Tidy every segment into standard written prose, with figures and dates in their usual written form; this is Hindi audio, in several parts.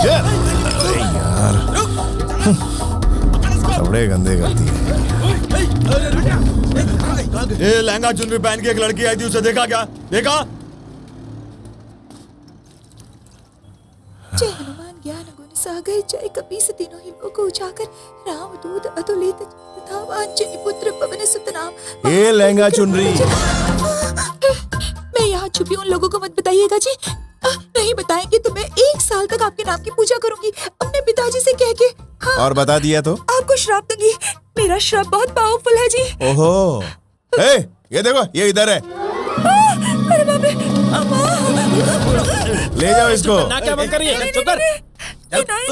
यार कपड़े गंदे करती है। ये लहंगा चुनरी पहन के एक लड़की आई थी, उसे देखा क्या? देखा? जय हनुमान ज्ञान गुण सागर, जय कपीस तीनों ही लोग उजागर, राम दूत अतुलित तथा अंजनी पुत्र पवन सुत नाम। ये लहंगा चुनरी। मैं यहाँ छुपी उन लोगों को मत बताइएगा जी। नहीं बताएंगे तो मैं 1 साल तक आपके नाम की पूजा करूंगी अपने पिताजी से कह के। हाँ, और बता दिया तो आपको श्राप दूंगी। मेरा श्राप बहुत पावरफुल है जी। ओहो, ये देखो, ये इधर है। अरे बाप रे, ले जाओ इसको। क्या बंद करिए, चुप कर।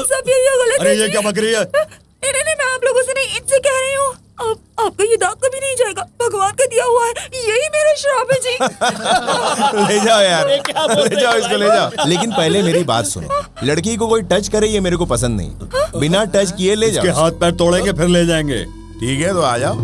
सब ये गलत अरे है ये जी। क्या बक रही है? नहीं, मैं आप लोगों से नहीं, इनसे कह रही हूँ। आपका ये दाग कभी नहीं जाएगा, भगवान का दिया हुआ है, यही मेरा श्राप है जी। ले जाओ यार, ले जाओ इसको, ले जाओ। लेकिन पहले मेरी बात सुनो, लड़की को कोई टच करे ये मेरे को पसंद नहीं। बिना टच किए ले जाओ। इसके हाथ पैर तोड़ेंगे फिर ले जाएंगे। ठीक है तो आ जाओ।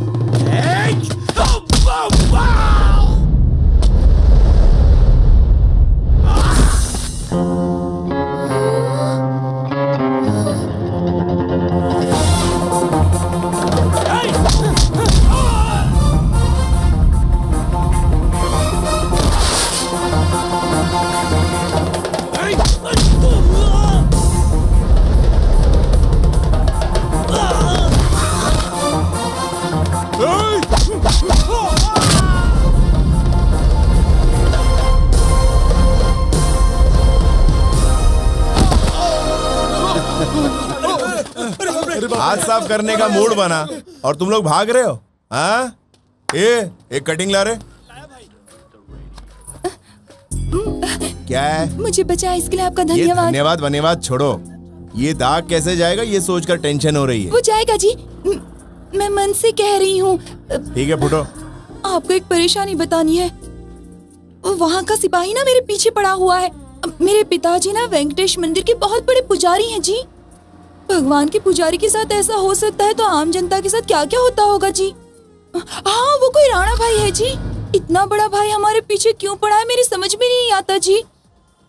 हाथ साफ करने का मूड बना और तुम लोग भाग रहे हो। हाँ, एक कटिंग ला रहे। क्या है? मुझे बचाया इसके लिए आपका ये धन्यवाद। धन्यवाद छोड़ो। ये दाग कैसे जाएगा ये सोचकर टेंशन हो रही है। वो जाएगा जी, मैं मन से कह रही हूँ। ठीक है फुटो। आपको एक परेशानी बतानी है। वहाँ का सिपाही ना मेरे पीछे पड़ा हुआ है। मेरे पिताजी ना वेंकटेश मंदिर के बहुत बड़े पुजारी हैं जी। भगवान के पुजारी के साथ ऐसा हो सकता है तो आम जनता के साथ क्या क्या होता होगा जी। हाँ, वो कोई राणा भाई है जी। इतना बड़ा भाई हमारे पीछे क्यों पड़ा है मेरी समझ में नहीं आता जी।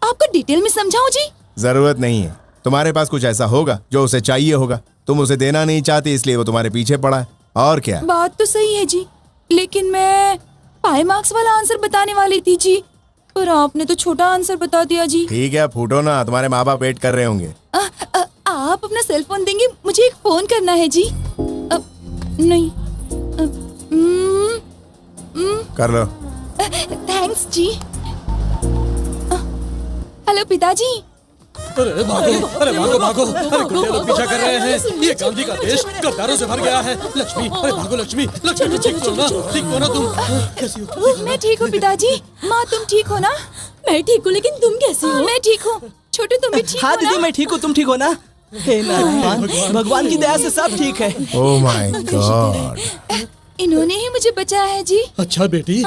आपको डिटेल में समझाऊं जी? जरूरत नहीं है, तुम्हारे पास कुछ ऐसा होगा जो उसे चाहिए होगा। तुम उसे देना नहीं चाहती इसलिए वो तुम्हारे पीछे पड़ा है, और क्या। बात तो सही है जी, लेकिन मैं पाई मार्क्स वाला आंसर बताने वाली थी जी, पर आपने तो छोटा आंसर बता दिया जी। ठीक है फूटो ना, तुम्हारे माँ बाप वेट कर रहे होंगे। आप अपना सेल फोन देंगे, मुझे एक फोन करना है जी। नहीं। कर लो। थैंक्स जी। हेलो पिताजी। अरे भागो, अरे गुंडे लोग पीछा कर रहे हैं। ये गांधी का देश गद्दारों से भर गया है। लक्ष्मी, अरे भागो लक्ष्मी, ठीक हो ना तुम? कैसी हो? मैं ठीक हूँ पिताजी। माँ तुम ठीक हो ना? मैं ठीक हूँ, लेकिन तुम कैसी हो? मैं ठीक हूँ। छोटू तुम भी ठीक हो ना? हाँ दीदी मैं ठीक हूँ, तुम ठीक हो ना? हे नारायण, भगवान की दया से सब ठीक है। ओह माय गॉड, इन्होंने ही मुझे बचाया है जी। अच्छा बेटी।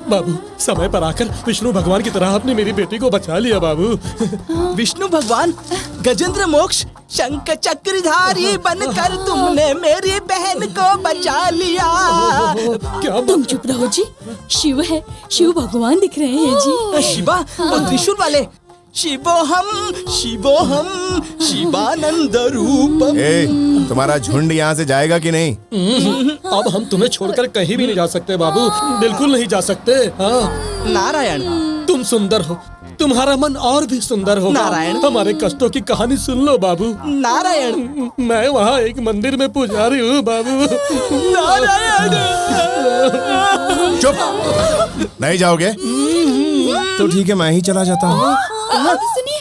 बाबू समय पर आकर विष्णु भगवान की तरह आपने मेरी बेटी को बचा लिया बाबू। विष्णु भगवान गजेंद्र मोक्ष शंख चक्रधारी बनकर तुमने मेरी बहन को बचा लिया। क्या तुम चुप रहो जी। शिव है, शिव भगवान दिख रहे हैं जी। शिवा और त्रिशूल वाले। शिवोहम शिवोहम शिवानंद रूपम। तुम्हारा झुंड यहाँ से जाएगा कि नहीं? अब हम तुम्हें छोड़कर कहीं भी नहीं जा सकते बाबू, बिल्कुल नहीं जा सकते। हाँ नारायण, तुम सुंदर हो, तुम्हारा मन और भी सुंदर होगा। नारायण, हमारे कष्टों की कहानी सुन लो बाबू। नारायण, मैं वहाँ एक मंदिर में पुजारी हूँ बाबू। नारायण। चुप, नहीं जाओगे तो ठीक है, मैं ही चला जाता हूँ। सुनिए,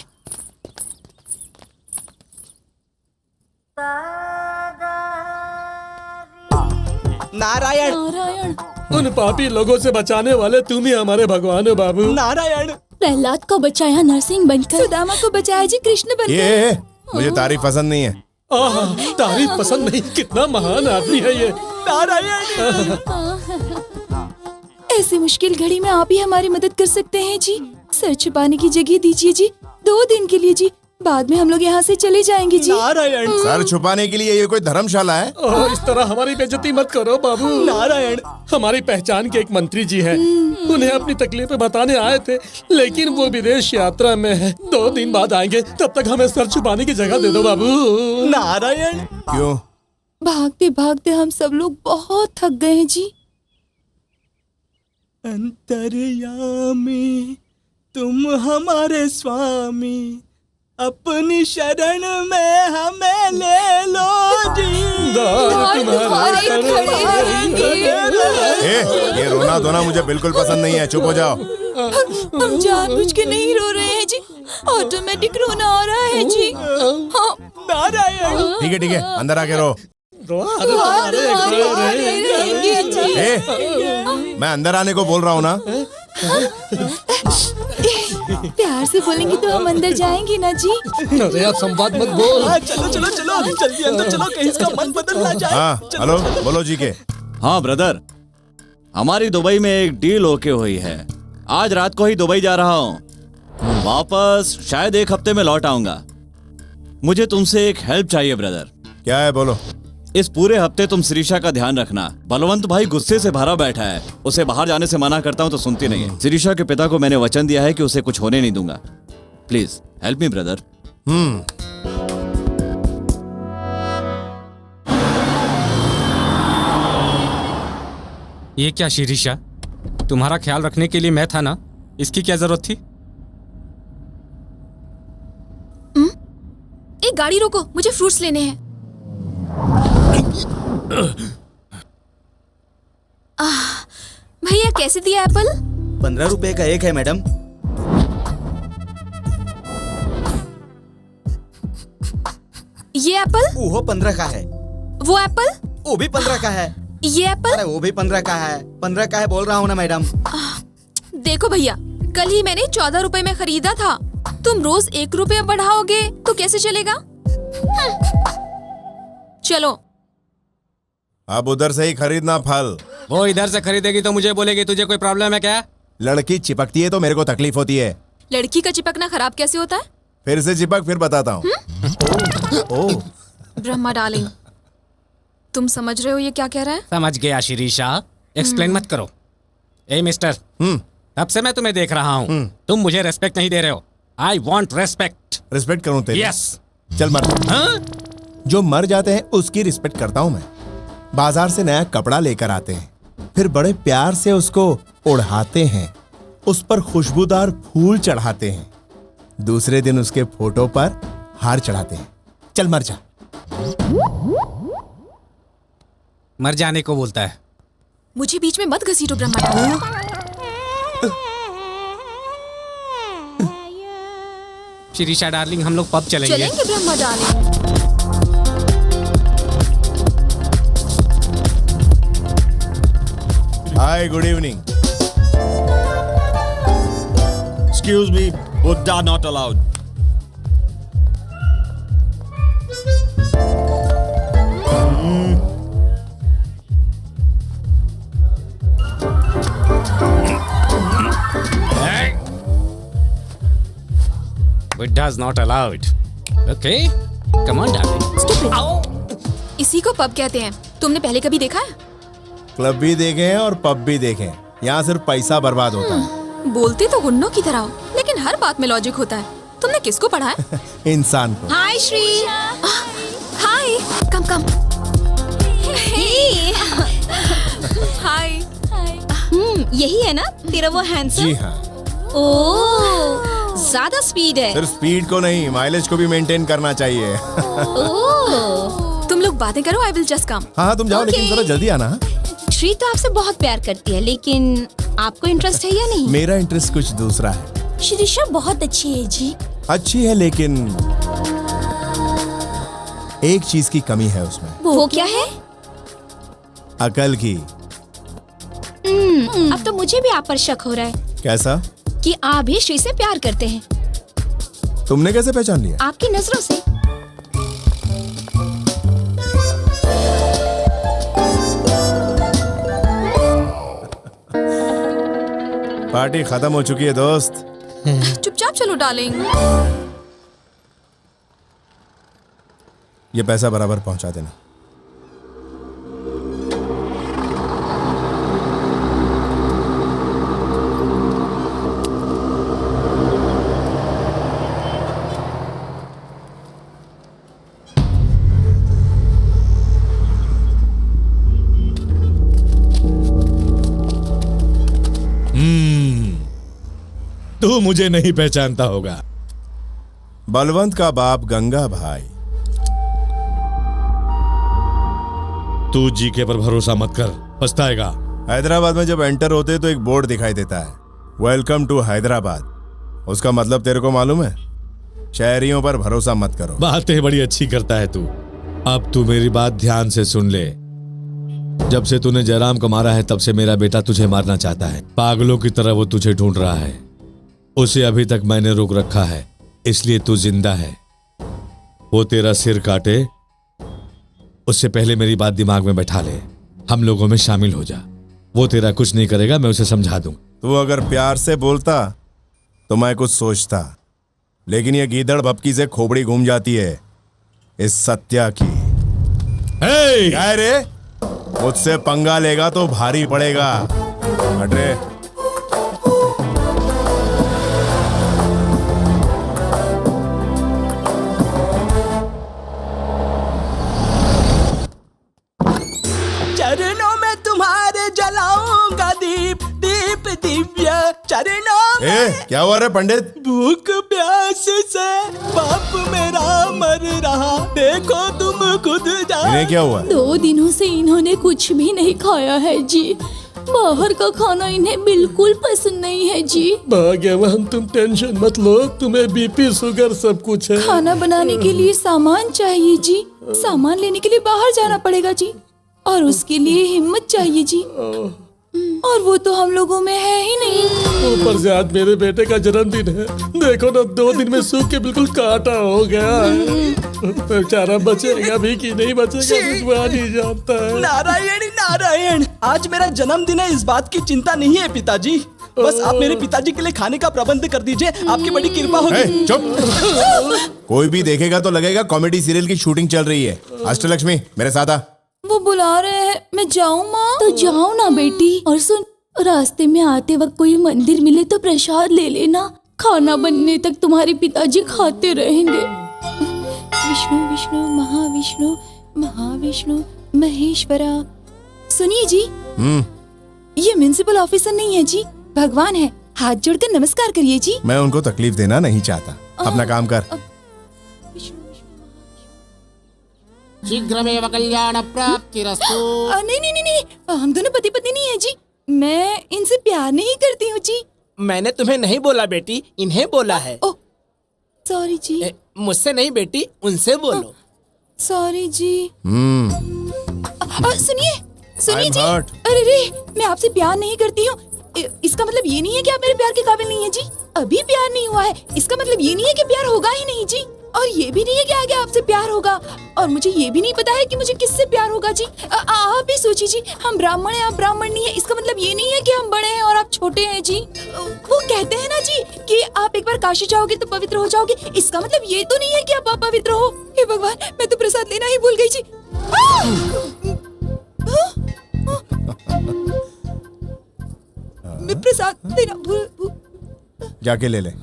नारायण, नारायण। उन पापी लोगों से बचाने वाले तुम ही हमारे भगवान हो बाबू। नारायण, प्रहलाद को बचाया नरसिंह बनकर, सुदामा को बचाया जी कृष्ण बनकर। ये मुझे तारीफ पसंद नहीं है। तारीफ पसंद नहीं? कितना महान आदमी है ये। नारायण। ऐसी मुश्किल घड़ी में आप ही हमारी मदद कर सकते हैं जी। सर छुपाने की जगह दीजिए जी, 2 दिन के लिए जी, बाद में हम लोग यहाँ से चले जाएंगे जी। नारायण सर छुपाने के लिए ये कोई धर्मशाला है? ओह, इस तरह हमारी बेइज्जती मत करो बाबू। नारायण हमारी पहचान के एक मंत्री जी हैं। उन्हें अपनी तकलीफें बताने आए थे, लेकिन वो विदेश यात्रा में है। 2 दिन बाद आएंगे, तब तक हमें सर छुपाने की जगह दे दो बाबू। नारायण क्यों? भागते भागते हम सब लोग बहुत थक गए हैं जी। अंतर्यामी तुम हमारे स्वामी, अपनी शरण में हमें ले लो जी। तुम्हारे खड़े रहेंगे। ये रोना धोना मुझे बिल्कुल पसंद नहीं है, चुप हो जाओ। हम जानबूझ के नहीं रो रहे हैं जी, ऑटोमेटिक रोना आ रहा है जी। हाँ। नारायण ठीक है अंदर आके रो। रहेंगे जी। मैं अंदर आने को बोल रहा हूँ ना। प्यार से बोलेंगे तो हम अंदर जाएंगे ना जी। अरे आप संवाद मत बोल। चलो चलो चलो जल्दी अंदर चलो, कहीं इसका मन बदल ना जाए। हाँ हेलो, बोलो जी के। हाँ ब्रदर, हमारी दुबई में एक डील ओके हुई है। आज रात को ही दुबई जा रहा हूँ, वापस शायद 1 हफ्ते में लौट आऊंगा। मुझे तुमसे एक हेल्प चाहिए ब्रदर। क्या है बोलो। इस पूरे हफ्ते तुम शिरीषा का ध्यान रखना। बलवंत भाई गुस्से से भरा बैठा है, उसे बाहर जाने से मना करता हूँ तो सुनती नहीं है। शिरीषा के पिता को मैंने वचन दिया है कि उसे कुछ होने नहीं दूंगा। Please help me brother. ये क्या शिरीषा, तुम्हारा ख्याल रखने के लिए मैं था ना, इसकी क्या जरूरत थी? एक गाड़ी रोको, मुझे फ्रूट्स लेने हैं। भैया कैसे दिया एप्पल? 15 रुपए का एक है मैडम। ये एप्पल? वो 15 का है। वो एप्पल? वो भी 15 का है। ये एप्पल? अरे वो भी 15 का है। 15 का है बोल रहा हूँ ना मैडम। देखो भैया, कल ही मैंने 14 रुपए में खरीदा था। तुम रोज 1 रुपया बढ़ाओगे तो कैसे चलेगा? चलो अब उधर से ही खरीदना फल। वो इधर से खरीदेगी तो मुझे बोलेगी तुझे कोई प्रॉब्लम है क्या? लड़की चिपकती है तो मेरे को तकलीफ होती है। लड़की का चिपकना खराब कैसे होता है? फिर से चिपक, फिर बताता हूँ। ब्रह्मा डार्लिंग, तुम समझ रहे हो ये क्या कह रहा है? समझ गया शिरीषा, एक्सप्लेन मत करो। ए मिस्टर, तब से मैं तुम्हें देख रहा हूँ, तुम मुझे रेस्पेक्ट नहीं दे रहे हो। I want respect. रिस्पेक्ट करूँ तेरी? यस। चल मर। हाँ? जो मर जाते हैं उसकी रिस्पेक्ट करता हूँ मैं। बाजार से नया कपड़ा लेकर आते हैं, फिर बड़े प्यार से उसको ओढ़ाते हैं, उस पर खुशबूदार फूल चढ़ाते हैं, दूसरे दिन उसके फोटो पर हार चढ़ाते हैं। चल मर जा। मर जाने को बोलता है। मुझे बीच में मत घसीटो ब्रह्मा डार्लिंग। शिरीषा डार्लिंग, हम लोग पब चलेंगे। चलेंगे Brahma darling. Hi, good evening. Excuse me, Buddha not allowed. Buddha's not allowed. Okay, come on darling. इसी को पब कहते हैं। तुमने पहले कभी देखा है? क्लब भी देखे हैं और पब भी देखे हैं। यहाँ सिर्फ पैसा बर्बाद होता है। बोलते तो गुन्नों की तरह हो, लेकिन हर बात में लॉजिक होता है। तुमने किसको पढ़ा है? इंसान को। हाय श्री। हाय, कम कम। हाय। यही है ना तेरा वो हैंडसम? जी हाँ। ओह, ज्यादा स्पीड है। सिर्फ स्पीड को नहीं, माइलेज को भी मेंटेन करना चाहिए। ओह, तुम लोग बातें करो, आई विल जस्ट कम। हाँ तुम जाओ, Okay. लेकिन जरा जल्दी आना। श्री तो आपसे बहुत प्यार करती है, लेकिन आपको इंटरेस्ट है या नहीं? मेरा इंटरेस्ट कुछ दूसरा है। शिरीषा बहुत अच्छी है जी। अच्छी है, लेकिन एक चीज की कमी है उसमें। वो क्या है? अकल की। अब तो मुझे भी आप पर शक हो रहा है कैसा? कि आप भी श्री से प्यार करते हैं। तुमने कैसे पहचान लिया? आपकी नजरों से। पार्टी खत्म हो चुकी है दोस्त। चुपचाप चलो डार्लिंग। ये पैसा बराबर पहुंचा देना। तू मुझे नहीं पहचानता होगा। बलवंत का बाप गंगा भाई। तू जीके पर भरोसा मत कर, पछताएगा। हैदराबाद में जब एंटर होते तो एक बोर्ड दिखाई देता है, वेलकम टू हैदराबाद। उसका मतलब तेरे को मालूम है? शहरियों पर भरोसा मत करो। बातें बड़ी अच्छी करता है तू। अब तू मेरी बात ध्यान से सुन ले। जब से तूने जयराम को मारा है तब से मेरा बेटा तुझे मारना चाहता है। पागलों की तरह वो तुझे ढूंढ रहा है। उसे अभी तक मैंने रोक रखा है, इसलिए तू जिंदा है। वो तेरा सिर काटे उससे पहले मेरी बात दिमाग में बैठा ले। हम लोगों में शामिल हो जा। वो तेरा कुछ नहीं करेगा, मैं उसे समझा दूं। तू अगर प्यार से बोलता तो मैं कुछ सोचता, लेकिन ये गीदड़ भपकी से खोपड़ी घूम जाती है इस सत्या की। क्या रे? मुझसे पंगा लेगा तो भारी पड़ेगा। हट रे। चरणों में तुम्हारे जलाऊंगा दीप, दीप दिव्य चरणों में। क्या हुआ रे पंडित? भूख प्यास से बाप मेरा मर रहा, देखो तुम खुद जान। इन्हें क्या हुआ? 2 दिनों से इन्होंने कुछ भी नहीं खाया है जी। बाहर का खाना इन्हें बिल्कुल पसंद नहीं है जी। भाग्यवान तुम, टेंशन मत लो, तुम्हें बीपी शुगर सब कुछ है। खाना बनाने के लिए सामान चाहिए जी। सामान लेने के लिए बाहर जाना पड़ेगा जी, और उसके लिए हिम्मत चाहिए जी, और वो तो हम लोगों में है ही नहीं। ऊपर से आज मेरे बेटे का जन्मदिन है। देखो ना, 2 दिन में सूख के बिल्कुल काटा हो गया है। बेचारा बचेगा भी कि नहीं बचेगा भगवान ही जानता है। नारायण नारायण, आज मेरा जन्मदिन है, इस बात की चिंता नहीं है पिताजी। बस आप मेरे पिताजी के लिए खाने का प्रबंध कर दीजिए, आपकी बड़ी कृपा होगी। चुप। कोई भी देखेगा तो लगेगा कॉमेडी सीरियल की शूटिंग चल रही है। अष्टलक्ष्मी मेरे साथ आ। वो बुला रहे हैं, मैं जाऊं माँ? तो जाओ ना बेटी। और सुन, रास्ते में आते वक्त कोई मंदिर मिले तो प्रसाद ले लेना। खाना बनने तक तुम्हारे पिताजी खाते रहेंगे। विष्णु विष्णु महाविष्णु महाविष्णु महेश्वरा। सुनिए जी, ये म्युनिसिपल ऑफिसर नहीं है जी, भगवान है। हाथ जोड़कर नमस्कार करिए जी। मैं उनको तकलीफ देना नहीं चाहता। अपना काम कर। शीघ्रमेव कल्याण प्राप्तिरस्तु। नहीं नहीं नहीं नहीं, हम दोनों पति पत्नी नहीं है जी। मैं इनसे प्यार नहीं करती हूँ जी। मैंने तुम्हें नहीं बोला बेटी, इन्हें बोला है। ओह सॉरी जी। मुझसे नहीं बेटी, उनसे बोलो। सॉरी जी। सुनिए सुनिए जी। अरे रे, मैं आपसे प्यार नहीं करती हूँ, इसका मतलब ये नहीं है कि आप मेरे प्यार के काबिल नहीं है जी। अभी प्यार नहीं हुआ है, इसका मतलब ये नहीं है कि प्यार होगा ही नहीं जी। और ये भी नहीं है कि आगे आपसे प्यार होगा, और मुझे ये भी नहीं पता है कि मुझे किससे प्यार होगा जी। आप भी सोचिए जी, हम ब्राह्मण हैं, आप ब्राह्मण नहीं है, इसका मतलब ये नहीं है कि हम बड़े हैं और आप छोटे हैं जी। वो कहते हैं ना जी कि आप एक बार काशी जाओगे तो पवित्र हो जाओगे, इसका मतलब ये तो नहीं है कि आप अपवित्र हो। हे भगवान, मैं तो प्रसाद लेना ही भूल गई जी। मैं प्रसाद लेना भूल। जाके ले ले।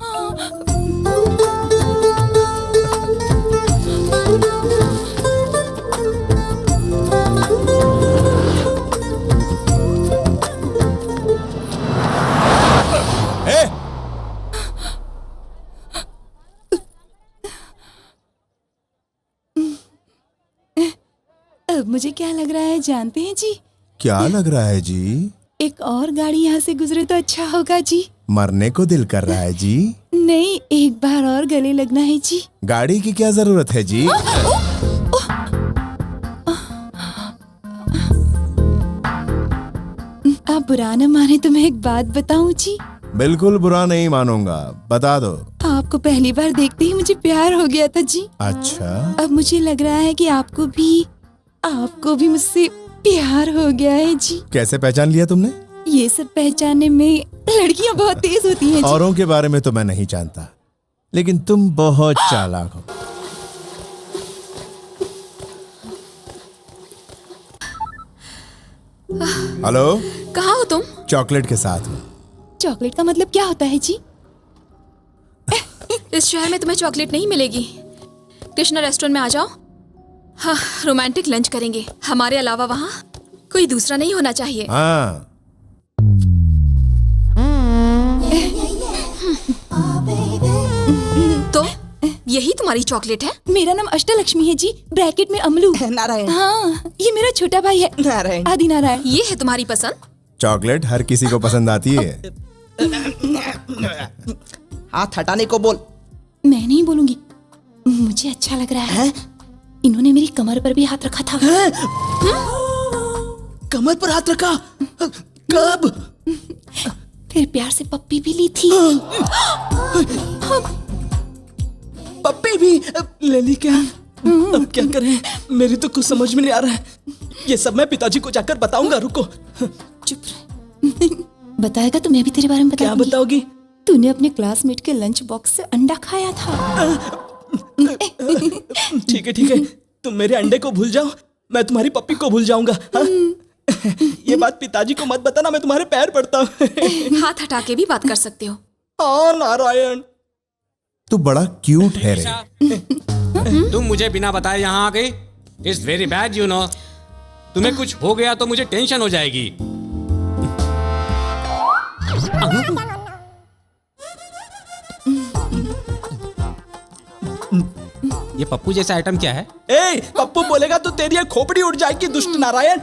अब मुझे क्या लग रहा है जानते हैं जी? क्या लग रहा है जी? एक और गाड़ी यहाँ से गुजरे तो अच्छा होगा जी। मरने को दिल कर रहा है जी? नहीं, एक बार और गले लगना है जी। गाड़ी की क्या जरूरत है जी? आप बुरा न माने तो मैं एक बात बताऊं जी? बिल्कुल बुरा नहीं मानूंगा, बता दो। आपको पहली बार देखते ही मुझे प्यार हो गया था जी। अच्छा। अब मुझे लग रहा है कि आपको भी मुझसे प्यार हो गया है जी। कैसे पहचान लिया तुमने? ये सब पहचानने में लड़कियां बहुत तेज होती हैं जी। औरों के बारे में तो मैं नहीं जानता, लेकिन तुम बहुत चालाक हो। हेलो, कहाँ हो तुम? चॉकलेट के साथ हूँ। चॉकलेट का मतलब क्या होता है जी? इस शहर में तुम्हें चॉकलेट नहीं मिलेगी। कृष्णा रेस्टोरेंट में आ जाओ। हाँ, रोमांटिक लंच करेंगे। हमारे अलावा वहाँ कोई दूसरा नहीं होना चाहिए। हाँ। तो यही तुम्हारी चॉकलेट है? मेरा नाम अष्टलक्ष्मी है जी, ब्रैकेट में अमलू। नारायण। हाँ, ये मेरा छोटा भाई है नारायण। आदि नारायण। ये है तुम्हारी पसंद? चॉकलेट हर किसी को पसंद आती है। हाथ हटाने को बोल। मैं नहीं बोलूंगी, मुझे अच्छा लग रहा है। इन्होंने मेरी कमर पर भी हाथ रखा था। कमर पर हाथ रखा? कब? फिर प्यार से पप्पी भी ली थी। पप्पी भी ले ली क्या? अब क्या करें? मेरी तो कुछ समझ में नहीं आ रहा है। ये सब मैं पिताजी को जाकर बताऊंगा। रुको। चुप रह। बताएगा तो मैं भी तेरे बारे में क्या बताऊंगी। बताओगी? तूने अपने क्लासमेट के लंच बॉक्स से अंडा खाया था। ठीक है ठीक है, तुम मेरे अंडे को भूल जाओ, मैं तुम्हारी पप्पी को भूल जाऊंगा। हाँ? ये बात पिताजी को मत बताना, मैं तुम्हारे पैर पड़ता हूँ। हाथ हटा के भी बात कर सकते हो। हाँ नारायण। तू बड़ा क्यूट है रे। तुम मुझे बिना बताए यहाँ आ गई। It's very bad you know. तुम्हें कुछ हो गया तो मुझे टेंशन हो जाएगी। ये पप्पू जैसा आइटम क्या है? ए, पप्पू बोलेगा तो तेरी ये खोपड़ी उड़ जाएगी दुष्ट नारायण।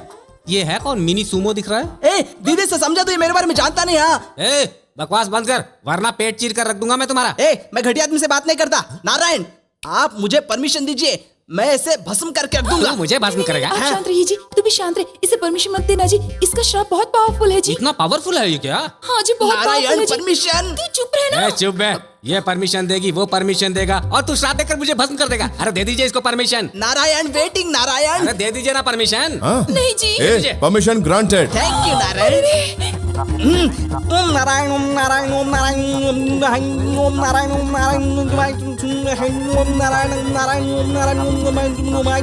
ये है कौन? मिनी सुमो दिख रहा है। ए, दीदी से समझा तो ये मेरे बारे में जानता नहीं। हाँ ए, बकवास बंद कर वरना पेट चीर कर रख दूंगा मैं तुम्हारा। ए, मैं घटिया आदमी से बात नहीं करता। नारायण, आप मुझे परमिशन दीजिए, मैं इसे भस्म करके रख दूंगा। तू मुझे भस्म करेगा? आप शांत रहिए जी, तू भी शांत रहे। इसे परमिशन मत देना जी, इसका श्राप बहुत पावरफुल है जी। इतना पावरफुल है ये क्या? हाँ जी, बहुत पावरफुल नारायण है जी। परमिशन। तू चुप रहे ना। ए, चुप है। ये परमिशन देगी, वो परमिशन देगा, और तू श्राप देकर मुझे भस्म कर देगा। अरे दे दीजिए इसको परमिशन। नारायण वेटिंग। नारायण अरे दे दीजिए ना परमिशन। हाँ? नहीं जी। ए, permission granted. Thank you Narayan. Om Narayan Om Narayan Om Narayan Om Narayan Om Narayan Om Narayan Om Narayan Om Narayan Om Narayan Om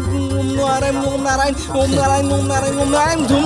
Narayan Om Narayan Om Narayan Om Narayan Om Narayan धूम।